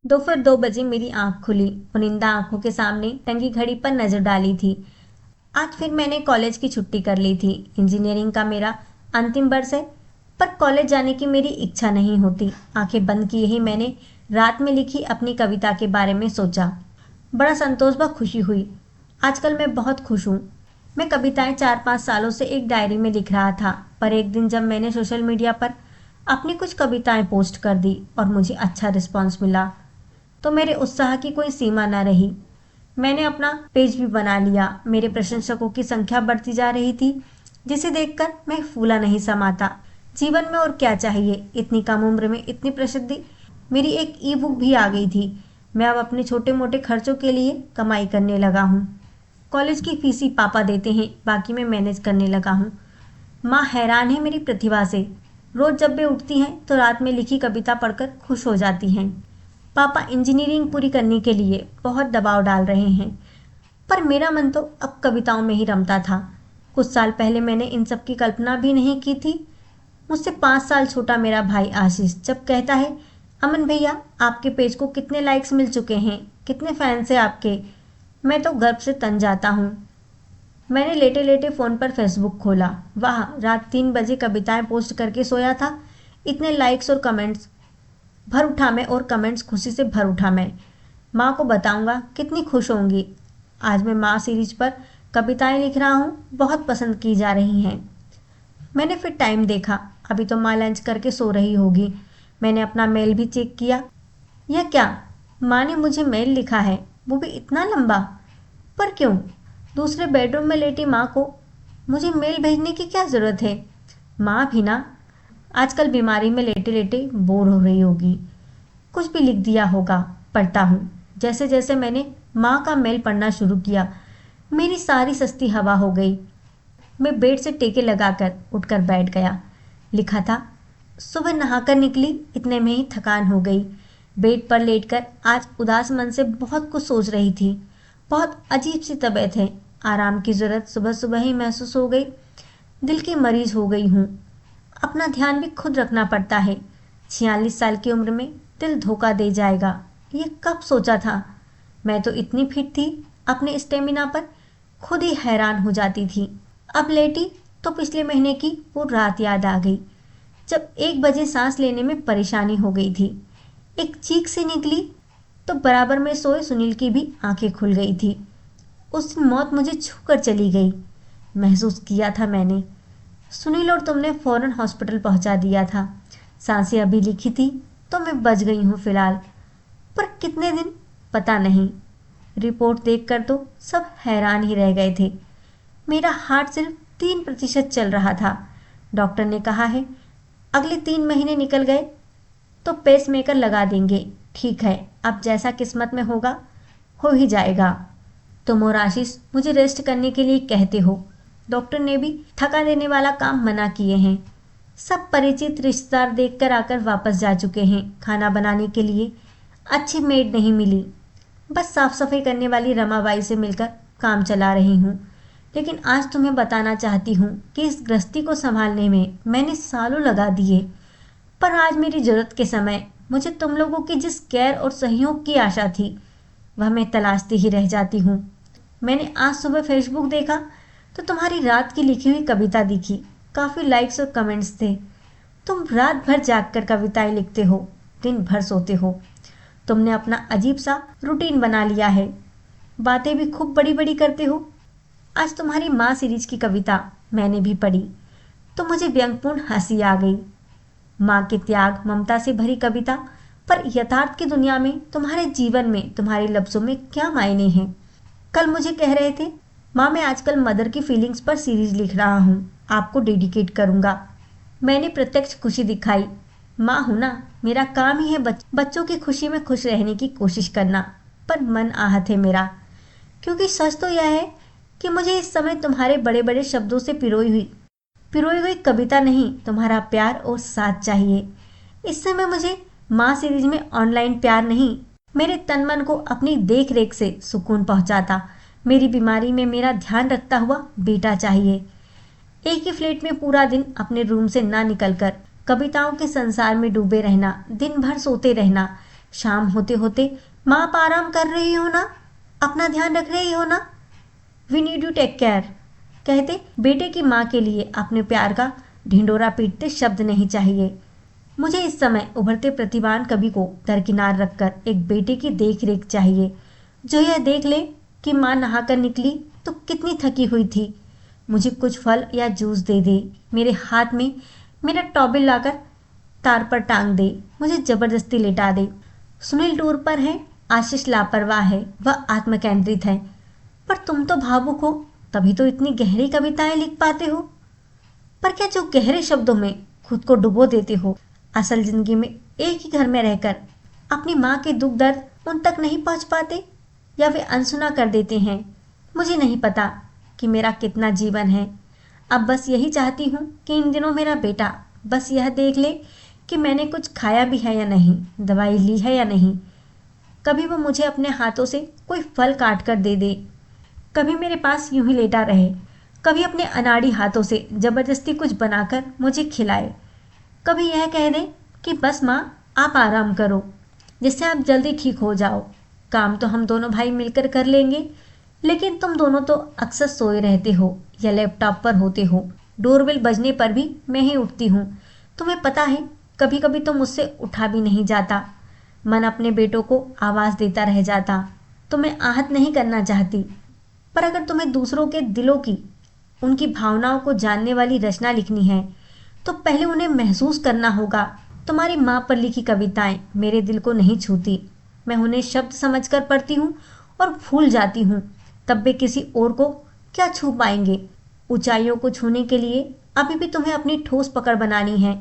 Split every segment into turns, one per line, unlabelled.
दोपहर 2 बजे मेरी आंख खुली। चुनिंदा आंखों के सामने टंगी घड़ी पर नजर डाली थी। आज फिर मैंने कॉलेज की छुट्टी कर ली थी। इंजीनियरिंग का मेरा अंतिम वर्ष है, पर कॉलेज जाने की मेरी इच्छा नहीं होती। आंखें बंद किए ही मैंने रात में लिखी अपनी कविता के बारे में सोचा। बड़ा संतोष व खुशी हुई। आजकल मैं बहुत खुश हूँ। मैं कविताएं 4-5 सालों से एक डायरी में लिख रहा था, पर एक दिन जब मैंने सोशल मीडिया पर अपनी कुछ कविताएं पोस्ट कर दी और मुझे अच्छा रिस्पॉन्स मिला, तो मेरे उत्साह की कोई सीमा न रही। मैंने अपना पेज भी बना लिया। मेरे प्रशंसकों की संख्या बढ़ती जा रही थी, जिसे देखकर मैं फूला नहीं समाता। जीवन में और क्या चाहिए, इतनी कम उम्र में इतनी प्रसिद्धि। मेरी एक ई बुक भी आ गई थी। मैं अब अपने छोटे मोटे खर्चों के लिए कमाई करने लगा हूँ। कॉलेज की फीस ही पापा देते हैं, बाकी मैं मैनेज करने लगा हूँ। माँ हैरान है मेरी प्रतिभा से। रोज जब वे उठती हैं तो रात में लिखी कविता पढ़कर खुश हो जाती हैं। पापा इंजीनियरिंग पूरी करने के लिए बहुत दबाव डाल रहे हैं, पर मेरा मन तो अब कविताओं में ही रमता था। कुछ साल पहले मैंने इन सब की कल्पना भी नहीं की थी। मुझसे 5 साल छोटा मेरा भाई आशीष जब कहता है, अमन भैया आपके पेज को कितने लाइक्स मिल चुके हैं, कितने फैंस हैं आपके, मैं तो गर्व से तन जाता हूँ। मैंने लेटे लेटे फ़ोन पर फेसबुक खोला। वाह, रात 3 बजे कविताएं पोस्ट करके सोया था। इतने लाइक्स और कमेंट्स भर उठा मैं, और कमेंट्स खुशी से भर उठा मैं। माँ को बताऊंगा, कितनी खुश होंगी। आज मैं माँ सीरीज पर कविताएं लिख रहा हूँ, बहुत पसंद की जा रही हैं। मैंने फिर टाइम देखा। अभी तो माँ लंच करके सो रही होगी। मैंने अपना मेल भी चेक किया। यह क्या, माँ ने मुझे मेल लिखा है, वो भी इतना लंबा। पर क्यों? दूसरे बेडरूम में लेटी माँ को मुझे मेल भेजने की क्या ज़रूरत है? माँ भी ना आजकल बीमारी में लेटे लेटे बोर हो रही होगी। कुछ भी लिख दिया होगा। पढ़ता हूँ। जैसे जैसे मैंने माँ का मेल पढ़ना शुरू किया, मेरी सारी सस्ती हवा हो गई। मैं बेड से टेके लगाकर उठकर बैठ गया। लिखा था, सुबह नहाकर निकली, इतने में ही थकान हो गई। बेड पर लेटकर आज उदास मन से बहुत कुछ सोच रही थी। बहुत अजीब सी तबीयत है। आराम की ज़रूरत सुबह सुबह ही महसूस हो गई। दिल की मरीज हो गई हूँ। अपना ध्यान भी खुद रखना पड़ता है। 46 साल की उम्र में दिल धोखा दे जाएगा, ये कब सोचा था। मैं तो इतनी फिट थी, अपने स्टेमिना पर खुद ही हैरान हो जाती थी। अब लेटी तो पिछले महीने की वो रात याद आ गई, जब 1 बजे सांस लेने में परेशानी हो गई थी। एक चीख से निकली तो बराबर में सोए सुनील की भी आंखें खुल गई थी। उस दिन मौत मुझे छूकर चली गई, महसूस किया था मैंने। सुनील और तुमने फौरन हॉस्पिटल पहुंचा दिया था। सांसें अभी लिखी थी तो मैं बच गई हूँ फिलहाल, पर कितने दिन पता नहीं। रिपोर्ट देखकर तो सब हैरान ही रह गए थे। मेरा हार्ट सिर्फ 3% चल रहा था। डॉक्टर ने कहा है अगले 3 महीने निकल गए तो पेसमेकर लगा देंगे। ठीक है, अब जैसा किस्मत में होगा हो ही जाएगा। तुम और आशीष मुझे रेस्ट करने के लिए कहते हो। डॉक्टर ने भी थका देने वाला काम मना किए हैं। सब परिचित रिश्तेदार देखकर आकर वापस जा चुके हैं। खाना बनाने के लिए अच्छी मेड नहीं मिली। बस साफ सफाई करने वाली रमाबाई से मिलकर काम चला रही हूँ। लेकिन आज तुम्हें बताना चाहती हूँ कि इस गृहस्थी को संभालने में मैंने सालों लगा दिए, पर आज मेरी जरूरत के समय मुझे तुम लोगों की जिस केयर और सहयोग की आशा थी, वह मैं तलाशती ही रह जाती हूँ। मैंने आज सुबह फेसबुक देखा तो तुम्हारी रात की लिखी हुई कविता दिखी। काफ़ी लाइक्स और कमेंट्स थे। तुम रात भर जागकर कविताएं लिखते हो, दिन भर सोते हो। तुमने अपना अजीब सा रूटीन बना लिया है। बातें भी खूब बड़ी बड़ी करते हो। आज तुम्हारी माँ सीरीज की कविता मैंने भी पढ़ी तो मुझे व्यंगपूर्ण हंसी आ गई। माँ के त्याग ममता से भरी कविता, पर यथार्थ की दुनिया में तुम्हारे जीवन में तुम्हारे लफ्जों में क्या मायने हैं। कल मुझे कह रहे थे, माँ मैं आजकल मदर की फीलिंग्स पर सीरीज लिख रहा हूँ, आपको डेडिकेट करूँगा। मैंने प्रत्यक्ष खुशी दिखाई। माँ हूँ ना, मेरा काम ही है बच्चों की खुशी में खुश रहने की कोशिश करना। पर मन आहत है मेरा, क्योंकि सच तो यह है कि मुझे इस समय तुम्हारे बड़े बड़े शब्दों से पिरोई हुई कविता नहीं, तुम्हारा प्यार और साथ चाहिए। इस समय मुझे माँ सीरीज में ऑनलाइन प्यार नहीं, मेरे तन मन को अपनी देख रेख से सुकून पहुंचाता, मेरी बीमारी में मेरा ध्यान रखता हुआ बेटा चाहिए। एक ही फ्लैट में पूरा दिन अपने रूम से ना निकलकर कविताओं के संसार में डूबे रहना, दिन भर सोते रहना, शाम होते होते माँ आप आराम कर रही हो ना, अपना ध्यान रख रही हो ना, we need you take care. कहते बेटे की माँ के लिए अपने प्यार का ढिंडोरा पीटते शब्द नहीं चाहिए। मुझे इस समय उभरते प्रतिभान कवि को दरकिनार रखकर एक बेटे की देख रेख चाहिए, जो यह देख ले कि माँ नहाकर निकली तो कितनी थकी हुई थी। मुझे कुछ फल या जूस दे दे, मेरे हाथ में मेरा टॉवेल लाकर तार पर टांग दे, मुझे जबरदस्ती लेटा दे। सुनील टूर पर है, आशीष लापरवाह है, वह आत्मकेंद्रित है, पर तुम तो भावुक हो, तभी तो इतनी गहरी कविताएं लिख पाते हो। पर क्या जो गहरे शब्दों में खुद को डुबो देते हो, असल जिंदगी में एक ही घर में रहकर अपनी माँ के दुख दर्द उन तक नहीं पहुँच पाते, या वे अनसुना कर देते हैं। मुझे नहीं पता कि मेरा कितना जीवन है। अब बस यही चाहती हूँ कि इन दिनों मेरा बेटा बस यह देख ले कि मैंने कुछ खाया भी है या नहीं, दवाई ली है या नहीं। कभी वो मुझे अपने हाथों से कोई फल काट कर दे दे, कभी मेरे पास यूं ही लेटा रहे, कभी अपने अनाड़ी हाथों से जबरदस्ती कुछ बनाकर मुझे खिलाए, कभी यह कह दे कि बस माँ आप आराम करो, जिससे आप जल्दी ठीक हो जाओ। काम तो हम दोनों भाई मिलकर कर लेंगे, लेकिन तुम दोनों तो अक्सर सोए रहते हो या लैपटॉप पर होते हो। डोरबेल बजने पर भी मैं ही उठती हूँ। तुम्हें पता है कभी कभी तो मुझसे उठा भी नहीं जाता। मन अपने बेटों को आवाज़ देता रह जाता। तुम्हें आहत नहीं करना चाहती, पर अगर तुम्हें दूसरों के दिलों की, उनकी भावनाओं को जानने वाली रचना लिखनी है तो पहले उन्हें महसूस करना होगा। तुम्हारी माँ पर लिखी कविताएं मेरे दिल को नहीं छूती। मैं उन्हें शब्द समझकर पढ़ती हूँ और भूल जाती हूँ, तब वे किसी और को क्या छू पाएंगे। ऊंचाइयों को छूने के लिए अभी भी तुम्हें अपनी ठोस पकड़ बनानी है,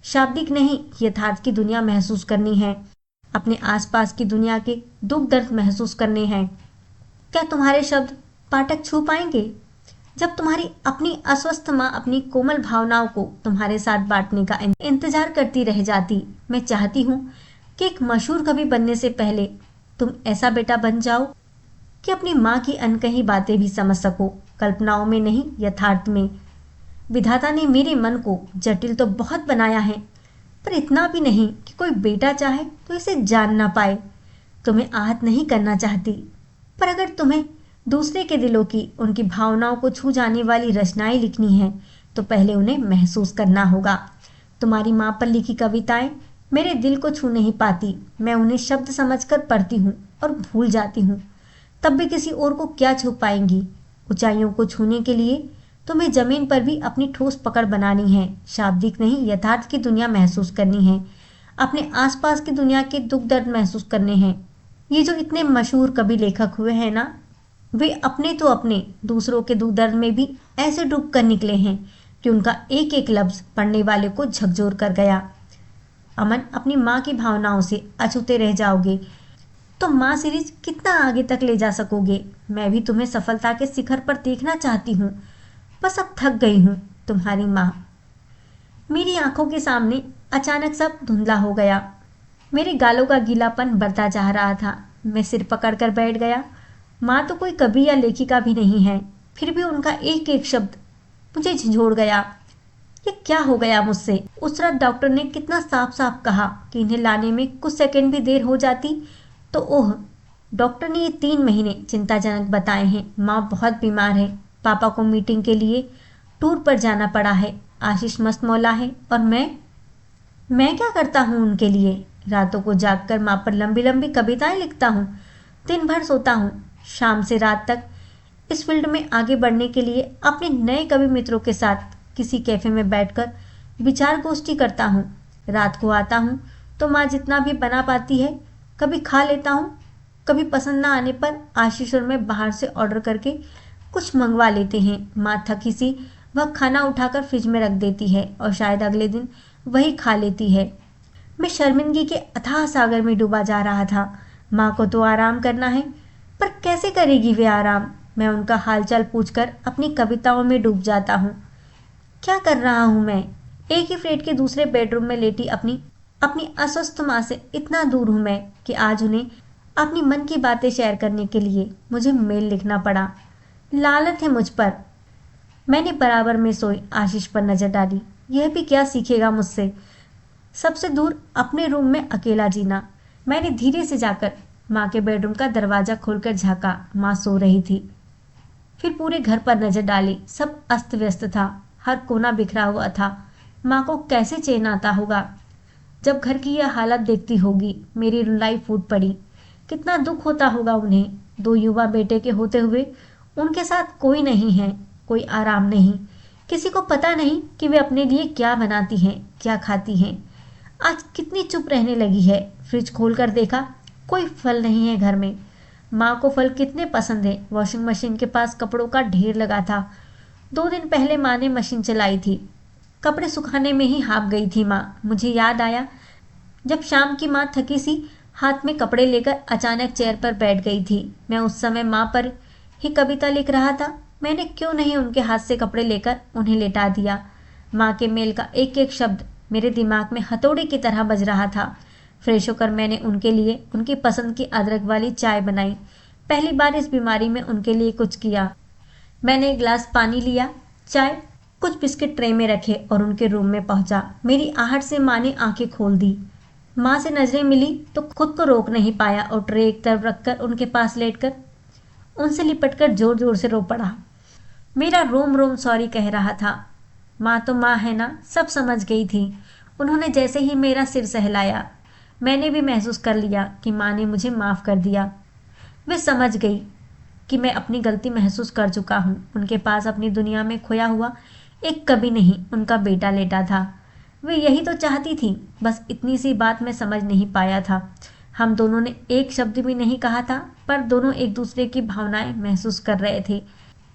शाब्दिक नहीं, यथार्थ की दुनिया महसूस करनी है, अपने आसपास की दुनिया के दुख दर्द महसूस करने हैं। क्या तुम्हारे शब्द पाठक छू पाएंगे? जब तुम्हारी अपनी अस्वस्थ माँ अपनी कोमल भावनाओं को तुम्हारे साथ बांटने का इंतजार करती रह जाती। मैं चाहती हूँ कि एक मशहूर कवि बनने से पहले तुम ऐसा बेटा बन जाओ कि अपनी माँ की अनकही बातें भी समझ सको, कल्पनाओं में नहीं, यथार्थ में। विधाता ने मेरे मन को जटिल तो बहुत बनाया है, पर इतना भी नहीं कि कोई बेटा चाहे तो इसे जान ना पाए। तुम्हें आहत नहीं करना चाहती, पर अगर तुम्हें दूसरे के दिलों की, उनकी भावनाओं को छू जाने वाली रचनाएं लिखनी हैं तो पहले उन्हें महसूस करना होगा। तुम्हारी माँ पर लिखी कविताएं मेरे दिल को छू नहीं पाती। मैं उन्हें शब्द समझकर पढ़ती हूँ और भूल जाती हूँ, तब भी किसी और को क्या छू पाएंगी। ऊंचाइयों को छूने के लिए तुम्हें जमीन पर भी अपनी ठोस पकड़ बनानी है, शाब्दिक नहीं, यथार्थ की दुनिया महसूस करनी है, अपने आसपास की दुनिया के दुख दर्द महसूस करने हैं। ये जो इतने मशहूर कवि लेखक हुए हैं ना, वे अपने तो अपने, दूसरों के दुख दर्द में भी ऐसे डूब कर निकले हैं कि उनका एक एक लफ्ज पढ़ने वाले को झकझोर कर गया। अमन, अपनी माँ की भावनाओं से अछूते रह जाओगे तो माँ सीरीज कितना आगे तक ले जा सकोगे। मैं भी तुम्हें सफलता के शिखर पर देखना चाहती हूँ, बस अब थक गई हूँ। तुम्हारी माँ। मेरी आंखों के सामने अचानक सब धुंधला हो गया। मेरे गालों का गीलापन बढ़ता जा रहा था। मैं सिर पकड़कर बैठ गया। माँ तो कोई कवि या लेखिका भी नहीं है, फिर भी उनका एक एक शब्द मुझे झंझोड़ गया। ये क्या हो गया मुझसे? उस रात डॉक्टर ने कितना साफ साफ कहा कि इन्हें लाने में कुछ सेकंड भी देर हो जाती तो ओह। डॉक्टर ने ये 3 महीने चिंताजनक बताए हैं। माँ बहुत बीमार है, पापा को मीटिंग के लिए टूर पर जाना पड़ा है, आशीष मस्त मौला है, और मैं क्या करता हूँ उनके लिए? रातों को जागकर माँ पर लंबी लंबी कविताएं लिखता हूँ, दिन भर सोता हूँ, शाम से रात तक इस फील्ड में आगे बढ़ने के लिए अपने नए कवि मित्रों के साथ किसी कैफे में बैठकर विचार गोष्ठी करता हूँ। रात को आता हूँ तो माँ जितना भी बना पाती है कभी खा लेता हूँ, कभी पसंद ना आने पर आशीष और मैं बाहर से ऑर्डर करके कुछ मंगवा लेते हैं। माँ थकी सी वह खाना उठाकर फ्रिज में रख देती है और शायद अगले दिन वही खा लेती है। मैं शर्मिंदगी के अथाह सागर में डूबा जा रहा था। माँ को तो आराम करना है, पर कैसे करेगी वे आराम? मैं उनका हालचाल पूछकर अपनी कविताओं में डूब जाता हूँ। क्या कर रहा हूँ मैं? एक ही फ्लैट के दूसरे बेडरूम में लेटी अपनी अस्वस्थ माँ से इतना दूर हूँ मैं कि आज उन्हें अपनी मन की बातें शेयर करने के लिए मुझे मेल लिखना पड़ा। लालत है मुझ पर। मैंने बराबर में सोई आशीष पर नजर डाली। यह भी क्या सीखेगा मुझसे? सबसे दूर अपने रूम में अकेला जीना। मैंने धीरे से जाकर माँ के बेडरूम का दरवाजा खोलकर झाँका। माँ सो रही थी। फिर पूरे घर पर नजर डाली। सब अस्त व्यस्त था, हर कोना बिखरा हुआ था। माँ को कैसे चैन आता होगा जब घर की यह हालत देखती होगी। मेरी रुलाई फूट पड़ी। कितना दुख होता होगा उन्हें। दो युवा बेटे के होते हुए उनके साथ कोई नहीं है, कोई आराम नहीं। किसी को पता नहीं कि वे अपने लिए क्या बनाती हैं, क्या खाती हैं। आज कितनी चुप रहने लगी है। फ्रिज खोलकर देखा, कोई फल नहीं है घर में। माँ को फल कितने पसंद है। वॉशिंग मशीन के पास कपड़ों का ढेर लगा था। 2 दिन पहले माँ ने मशीन चलाई थी। कपड़े सुखाने में ही हाफ गई थी माँ। मुझे याद आया जब शाम की माँ थकी सी हाथ में कपड़े लेकर अचानक चेयर पर बैठ गई थी। मैं उस समय माँ पर ही कविता लिख रहा था। मैंने क्यों नहीं उनके हाथ से कपड़े लेकर उन्हें लेटा दिया। माँ के मेल का एक एक शब्द मेरे दिमाग में हथौड़े की तरह बज रहा था। फ्रेश होकर मैंने उनके लिए उनकी पसंद की अदरक वाली चाय बनाई। पहली बार इस बीमारी में उनके लिए कुछ किया। मैंने एक गिलास पानी लिया, चाय, कुछ बिस्किट ट्रे में रखे और उनके रूम में पहुंचा। मेरी आहट से माँ ने आंखें खोल दी। माँ से नजरें मिली तो खुद को रोक नहीं पाया और ट्रे एक तरफ रखकर उनके पास लेटकर उनसे लिपटकर जोर जोर से रो पड़ा। मेरा रोम रोम सॉरी कह रहा था। माँ तो माँ है ना, सब समझ गई थी। उन्होंने जैसे ही मेरा सिर सहलाया, मैंने भी महसूस कर लिया कि माँ ने मुझे माफ़ कर दिया। वे समझ गई कि मैं अपनी गलती महसूस कर चुका हूँ। उनके पास अपनी दुनिया में खोया हुआ एक कभी नहीं उनका बेटा लेटा था। वे यही तो चाहती थी, बस इतनी सी बात मैं समझ नहीं पाया था। हम दोनों ने एक शब्द भी नहीं कहा था, पर दोनों एक दूसरे की भावनाएं महसूस कर रहे थे।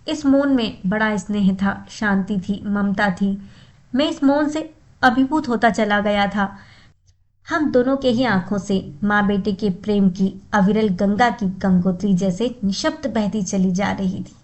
इस मौन में बड़ा स्नेह था, शांति थी, ममता थी। मैं इस मौन से अभिभूत होता चला गया था। हम दोनों के ही आंखों से माँ बेटे के प्रेम की अविरल गंगा की गंगोत्री जैसे निशब्द बहती चली जा रही थी।